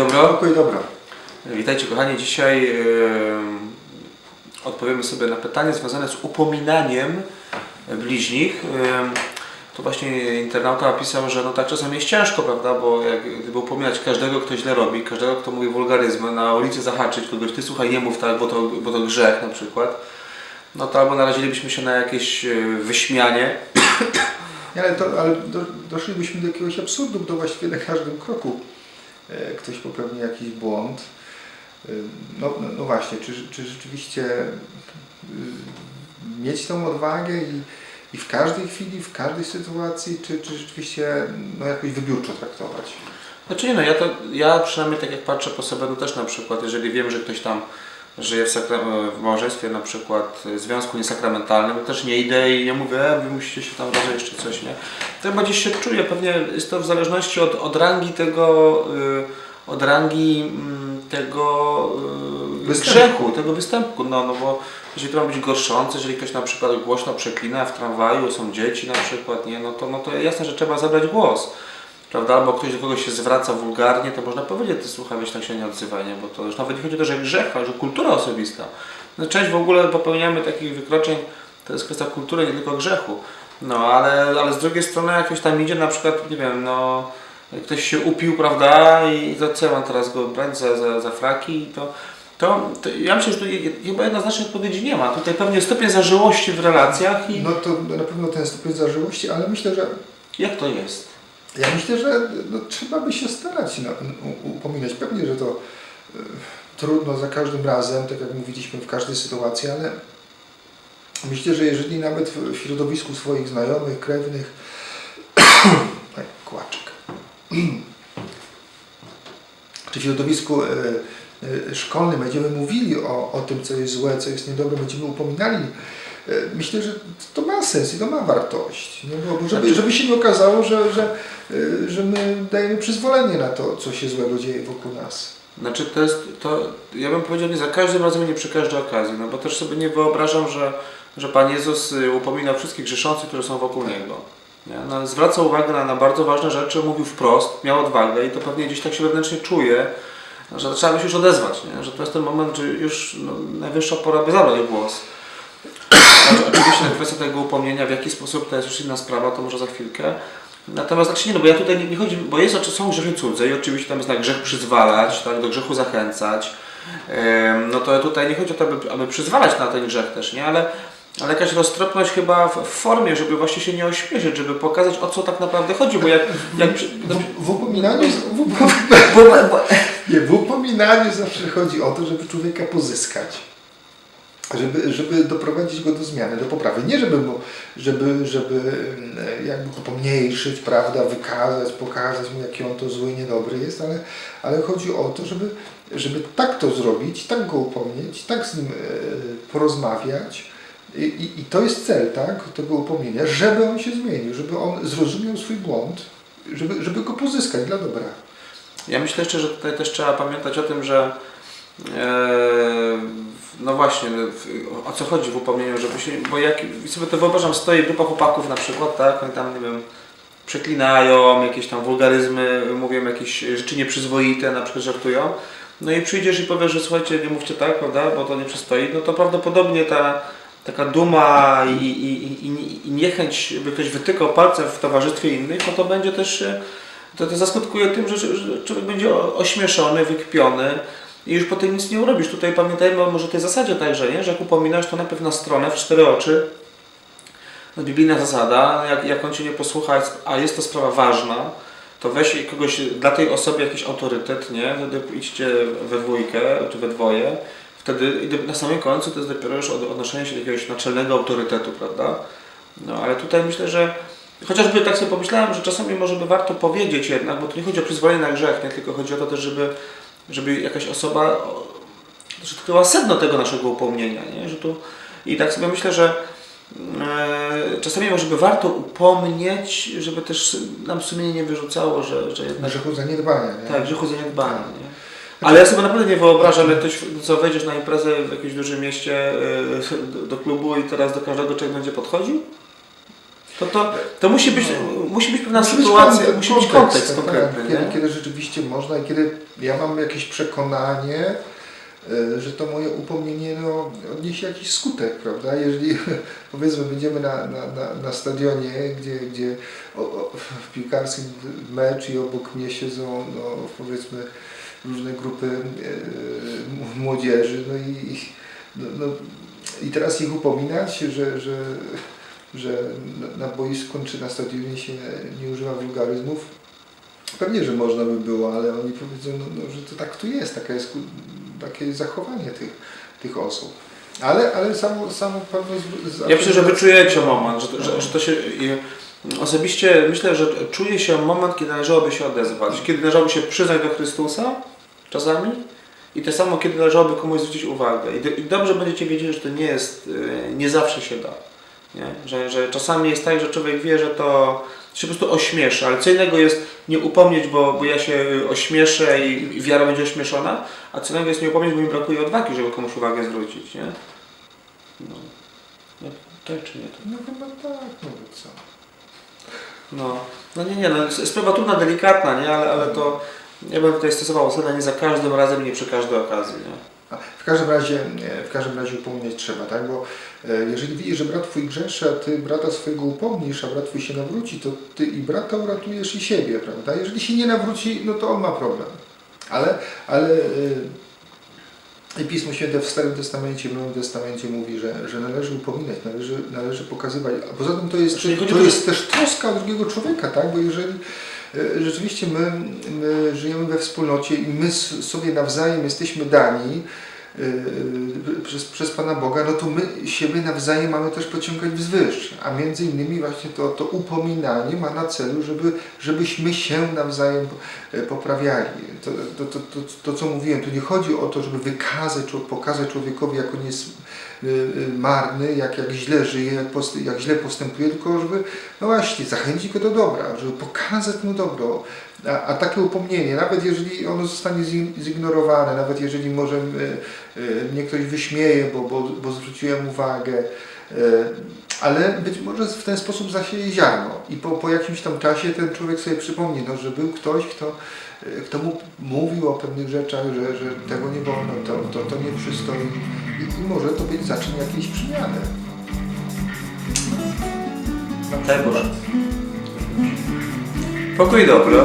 dobro. Pokój dobro. Witajcie kochani. Dzisiaj odpowiemy sobie na pytanie związane z upominaniem bliźnich. To właśnie internauta napisał, że no tak czasami jest ciężko, prawda, bo jak gdyby upominać każdego, kto źle robi, każdego, kto mówi wulgaryzmy, na ulicy zahaczyć kogoś, ty słuchaj, nie mów tak, bo to grzech na przykład, no to albo narazilibyśmy się na jakieś wyśmianie. Ale doszlibyśmy do jakiegoś absurdu, bo właściwie na każdym kroku ktoś popełni jakiś błąd. No właśnie, czy rzeczywiście mieć tą odwagę i w każdej chwili, w każdej sytuacji, czy rzeczywiście jakoś wybiórczo traktować? Znaczy nie, ja przynajmniej tak jak patrzę po sobie, no też na przykład, jeżeli wiem, że ktoś tam żyje w małżeństwie, na przykład w związku niesakramentalnym, to też nie idę i nie mówię, wy musicie się tam rozejść czy coś, nie? To bardziej się czuję, pewnie jest to w zależności od rangi tego grzechu, tego występku, no bo jeżeli to ma być gorszące, jeżeli ktoś na przykład głośno przeklina w tramwaju, są dzieci na przykład, nie? No to jasne, że trzeba zabrać głos. Prawda? Albo ktoś do kogoś się zwraca wulgarnie, to można powiedzieć, ty słuchaj, weź tak się nie odzywaj, nie? Bo to już nawet nie chodzi o to, że grzech, ale że kultura osobista. No, część w ogóle popełniamy takich wykroczeń, to jest kwestia kultury, nie tylko grzechu. No ale z drugiej strony jakoś tam idzie na przykład, nie wiem, no ktoś się upił, prawda, i to co ja mam teraz go brać za fraki i to ja myślę, że tu chyba jednoznacznej odpowiedzi nie ma. Tutaj pewnie stopień zażyłości w relacjach i... No to na pewno ten stopień zażyłości, ale myślę, że... Jak to jest? Ja myślę, że trzeba by się starać upominać. Pewnie, że to trudno za każdym razem, tak jak mówiliśmy, w każdej sytuacji, ale myślę, że jeżeli nawet w środowisku swoich znajomych, krewnych, kłaczek, czy w środowisku szkolnym będziemy mówili o tym, co jest złe, co jest niedobre, będziemy upominali, myślę, że to ma sens i to ma wartość. Nie? Bo żeby się nie okazało, że my dajemy przyzwolenie na to, co się złego dzieje wokół nas. Znaczy ja bym powiedział, nie za każdym razem, nie przy każdej okazji, no bo też sobie nie wyobrażam, że Pan Jezus upominał wszystkich grzeszących, którzy są wokół Niego. Nie? No, zwraca uwagę na bardzo ważne rzeczy, mówił wprost, miał odwagę i to pewnie gdzieś tak się wewnętrznie czuje, że trzeba by się już odezwać, nie? Że to jest ten moment, że już najwyższa pora by zabrać głos. Oczywiście kwestia tego upomnienia, w jaki sposób to jest już inna sprawa, to może za chwilkę. Natomiast bo ja tutaj nie chodzi, bo są grzechy cudze i oczywiście tam jest na grzech przyzwalać, tak, do grzechu zachęcać. No to tutaj nie chodzi o to, aby przyzwalać na ten grzech też, nie? Ale jakaś roztropność chyba w formie, żeby właśnie się nie ośmieszyć, żeby pokazać, o co tak naprawdę chodzi, bo w upominaniu zawsze chodzi o to, żeby człowieka pozyskać. Żeby doprowadzić go do zmiany, do poprawy. Nie żeby jakby go pomniejszyć, prawda, pokazać mu, jaki on to zły, niedobry jest, ale chodzi o to, żeby tak to zrobić, tak go upomnieć, tak z nim porozmawiać. I to jest cel, tak, tego upomnienia, żeby on się zmienił, żeby on zrozumiał swój błąd, żeby go pozyskać dla dobra. Ja myślę jeszcze, że tutaj też trzeba pamiętać o tym, że no właśnie, o co chodzi w upomnieniu, bo jak sobie to wyobrażam, stoi grupa chłopaków na przykład, tak, oni tam, nie wiem, przeklinają, jakieś tam wulgaryzmy, mówią jakieś rzeczy nieprzyzwoite, na przykład żartują, no i przyjdziesz i powiesz, że słuchajcie, nie mówcie tak, prawda, bo to nie przystoi, no to prawdopodobnie taka duma i niechęć, by ktoś wytykał palcem w towarzystwie innych, no to będzie też, to zaskutkuje tym, że człowiek będzie ośmieszony, wykpiony, i już potem nic nie urobisz. Tutaj pamiętajmy może tej zasadzie także, nie? Że jak upominasz, to najpierw na stronę, w 4 oczy. No, biblijna zasada, jak on Cię nie posłucha, a jest to sprawa ważna, to weź kogoś, dla tej osoby jakiś autorytet, nie? Wtedy idźcie we dwójkę, czy we dwoje. Wtedy na samym końcu to jest dopiero już odnoszenie się do jakiegoś naczelnego autorytetu, prawda? No ale tutaj myślę, że chociażby tak sobie pomyślałem, że czasami może by warto powiedzieć jednak, bo tu nie chodzi o przyzwolenie na grzech, nie? Tylko chodzi o to też, żeby jakaś osoba odkryła sedno tego naszego upomnienia, nie? Że i tak sobie myślę, że czasami może by warto upomnieć, żeby też nam sumienie nie wyrzucało, że jednak... Grzechu zaniedbania, nie? Tak, grzechu zaniedbania, nie? Ale ja sobie naprawdę nie wyobrażam, jak ktoś, co wejdziesz na imprezę w jakimś dużym mieście do klubu i teraz do każdego człowiek będzie podchodził? To musi być pewna sytuacja, musi być kontekst tak, konkretny. Kiedy rzeczywiście można i kiedy ja mam jakieś przekonanie, że to moje upomnienie odniesie jakiś skutek, prawda? Jeżeli powiedzmy będziemy na stadionie, gdzie w piłkarskim mecz i obok mnie siedzą powiedzmy różne grupy młodzieży, i teraz ich upominać, że na boisku czy na stadionie się nie używa wulgaryzmów. Pewnie, że można by było, ale oni powiedzą, że to tak tu jest, takie jest zachowanie tych osób. Ale samo pewno... Ja myślę, że wyczujecie moment, że to się... Osobiście myślę, że czuje się moment, kiedy należałoby się odezwać, kiedy należałoby się przyznać do Chrystusa czasami i to samo, kiedy należałoby komuś zwrócić uwagę. I dobrze będziecie wiedzieli, że to nie zawsze się da. Nie? Że czasami jest tak, że człowiek wie, że to się po prostu ośmieszy, ale co innego jest nie upomnieć, bo ja się ośmieszę i wiara będzie ośmieszona, a co innego jest nie upomnieć, bo mi brakuje odwagi, żeby komuś uwagę zwrócić. Nie? No tak czy nie? No chyba tak, co? Sprawa trudna, delikatna, nie? Ale to ja bym tutaj stosował zasadę nie za każdym razem, nie przy każdej okazji. Nie? W każdym razie upomnieć trzeba, tak? Bo jeżeli widzisz, że brat twój grzeszy, a ty brata swojego upomnisz, a brat twój się nawróci, to ty i brata uratujesz i siebie, prawda? Jeżeli się nie nawróci, to on ma problem. Ale i Pismo Święte w Starym Testamencie, w Nowym Testamencie mówi, że należy upominać, należy pokazywać. A poza tym to jest też troska o drugiego człowieka, tak? Bo jeżeli rzeczywiście my żyjemy we wspólnocie i my sobie nawzajem jesteśmy dani przez Pana Boga, to my siebie nawzajem mamy też pociągać wzwyż. A między innymi właśnie to upominanie ma na celu, żebyśmy się nawzajem poprawiali. To co mówiłem, tu nie chodzi o to, żeby pokazać człowiekowi, jak on jest marny, jak źle żyje, jak źle postępuje, tylko żeby zachęcić go do dobra, żeby pokazać mu dobro. A takie upomnienie, nawet jeżeli ono zostanie zignorowane, nawet jeżeli może mnie ktoś wyśmieje, bo zwróciłem uwagę, ale być może w ten sposób zasieje ziarno i po jakimś tam czasie ten człowiek sobie przypomni, że był ktoś, kto mu mówił o pewnych rzeczach, że tego nie wolno, to nie przystoi i może to być zaczyn jakiejś przemiany. Daj Boże. Pokój dobry.